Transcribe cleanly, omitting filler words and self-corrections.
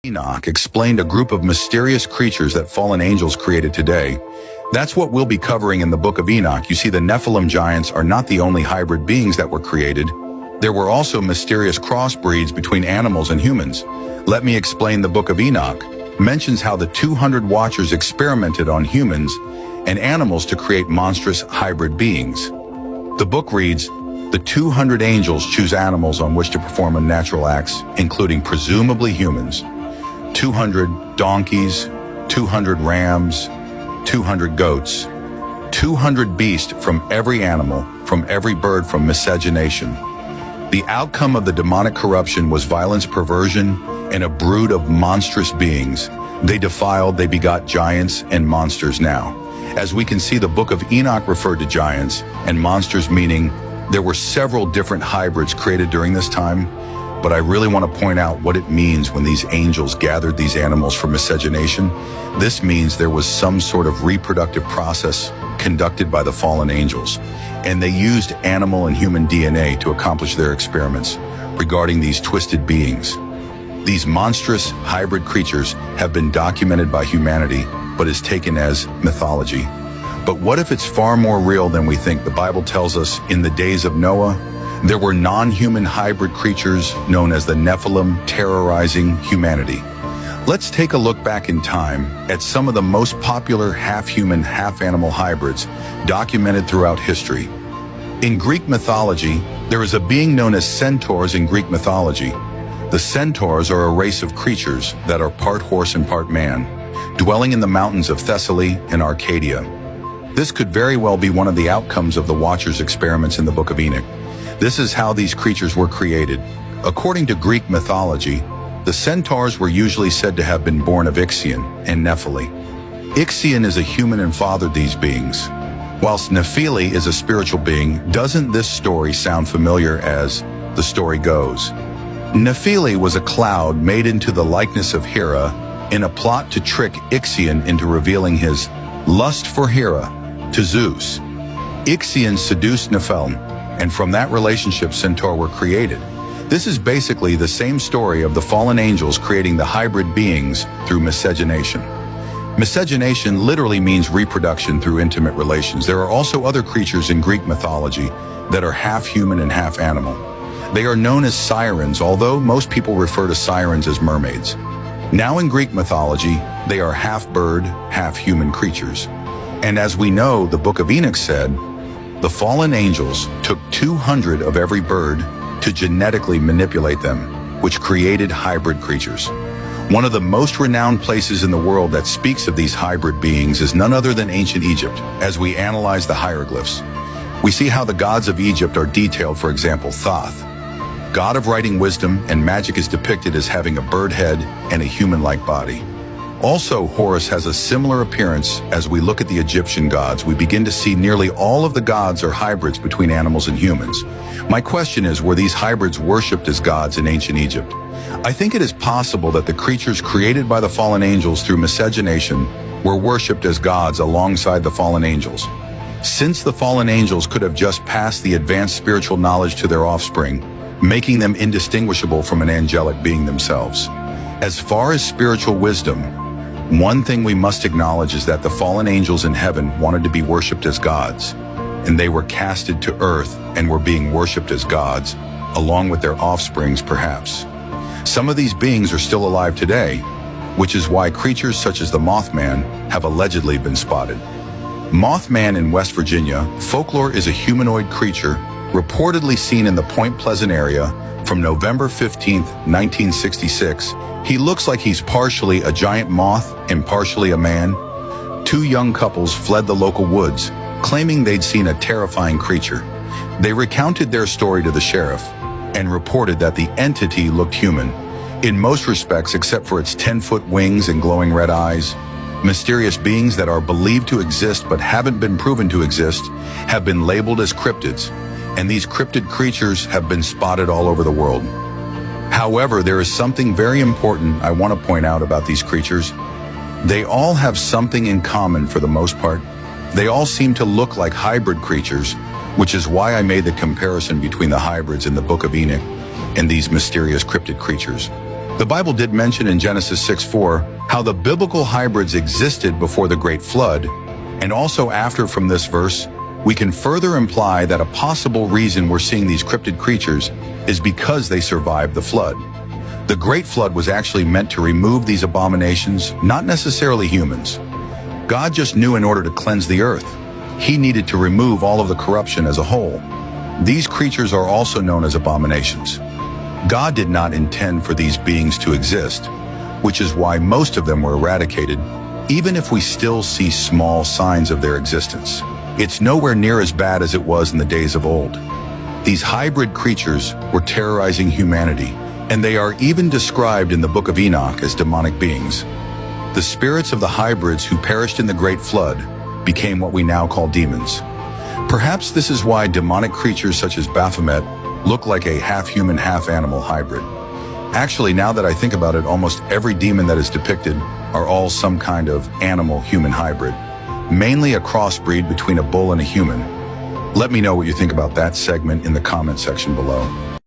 Enoch explained a group of mysterious creatures that fallen angels created today. That's what we'll be covering in the book of Enoch. You see, the Nephilim giants are not the only hybrid beings that were created. There were also mysterious crossbreeds between animals and humans. Let me explain. The book of Enoch mentions how the 200 watchers experimented on humans and animals to create monstrous hybrid beings. The book reads, the 200 angels choose animals on which to perform unnatural acts, including presumably humans. 200 donkeys, 200 rams, 200 goats, 200 beasts from every animal, from every bird, from miscegenation. The outcome of the demonic corruption was violence, perversion, and a brood of monstrous beings. They defiled, they begot giants and monsters now. As we can see, the book of Enoch referred to giants and monsters, meaning there were several different hybrids created during this time. But I really want to point out what it means when these angels gathered these animals for miscegenation. This means there was some sort of reproductive process conducted by the fallen angels, and they used animal and human DNA to accomplish their experiments regarding these twisted beings. These monstrous hybrid creatures have been documented by humanity, but is taken as mythology. But what if it's far more real than we think? The Bible tells us in the days of Noah, there were non-human hybrid creatures known as the Nephilim terrorizing humanity. Let's take a look back in time at some of the most popular half-human, half-animal hybrids documented throughout history. In Greek mythology, there is a being known as centaurs in Greek mythology. The centaurs are a race of creatures that are part horse and part man, dwelling in the mountains of Thessaly and Arcadia. This could very well be one of the outcomes of the Watchers' experiments in the book of Enoch. This is how these creatures were created. According to Greek mythology, the centaurs were usually said to have been born of Ixion and Nephili. Ixion is a human and fathered these beings, whilst Nephili is a spiritual being. Doesn't this story sound familiar as the story goes? Nephili was a cloud made into the likeness of Hera in a plot to trick Ixion into revealing his lust for Hera to Zeus. Ixion seduced Nephilim, and from that relationship, centaur were created. This is basically the same story of the fallen angels creating the hybrid beings through miscegenation. Miscegenation literally means reproduction through intimate relations. There are also other creatures in Greek mythology that are half human and half animal. They are known as sirens, although most people refer to sirens as mermaids. Now in Greek mythology, they are half bird, half human creatures. And as we know, the book of Enoch said, the fallen angels took 200 of every bird to genetically manipulate them, which created hybrid creatures. One of the most renowned places in the world that speaks of these hybrid beings is none other than ancient Egypt. As we analyze the hieroglyphs, we see how the gods of Egypt are detailed. For example, Thoth, god of writing, wisdom, and magic, is depicted as having a bird head and a human-like body. Also, Horus has a similar appearance. As we look at the Egyptian gods, we begin to see nearly all of the gods are hybrids between animals and humans. My question is, were these hybrids worshipped as gods in ancient Egypt? I think it is possible that the creatures created by the fallen angels through miscegenation were worshipped as gods alongside the fallen angels. Since the fallen angels could have just passed the advanced spiritual knowledge to their offspring, making them indistinguishable from an angelic being themselves. As far as spiritual wisdom, one thing we must acknowledge is that the fallen angels in heaven wanted to be worshipped as gods, and they were casted to earth and were being worshipped as gods, along with their offsprings perhaps. Some of these beings are still alive today, which is why creatures such as the Mothman have allegedly been spotted. Mothman in West Virginia, folklore, is a humanoid creature reportedly seen in the Point Pleasant area from November 15, 1966. He looks like he's partially a giant moth and partially a man. Two young couples fled the local woods, claiming they'd seen a terrifying creature. They recounted their story to the sheriff and reported that the entity looked human in most respects except for its 10-foot wings and glowing red eyes. Mysterious beings that are believed to exist but haven't been proven to exist have been labeled as cryptids, and these cryptid creatures have been spotted all over the world. However, there is something very important I want to point out about these creatures. They all have something in common for the most part. They all seem to look like hybrid creatures, which is why I made the comparison between the hybrids in the book of Enoch and these mysterious cryptid creatures. The Bible did mention in Genesis 6:4 how the biblical hybrids existed before the Great Flood, and also after. From this verse, we can further imply that a possible reason we're seeing these cryptid creatures is because they survived the flood. The Great Flood was actually meant to remove these abominations, not necessarily humans. God just knew in order to cleanse the earth, he needed to remove all of the corruption as a whole. These creatures are also known as abominations. God did not intend for these beings to exist, which is why most of them were eradicated, even if we still see small signs of their existence. It's nowhere near as bad as it was in the days of old. These hybrid creatures were terrorizing humanity, and they are even described in the book of Enoch as demonic beings. The spirits of the hybrids who perished in the Great Flood became what we now call demons. Perhaps this is why demonic creatures such as Baphomet look like a half-human, half-animal hybrid. Actually, now that I think about it, almost every demon that is depicted are all some kind of animal-human hybrid, mainly a crossbreed between a bull and a human. Let me know what you think about that segment in the comment section below.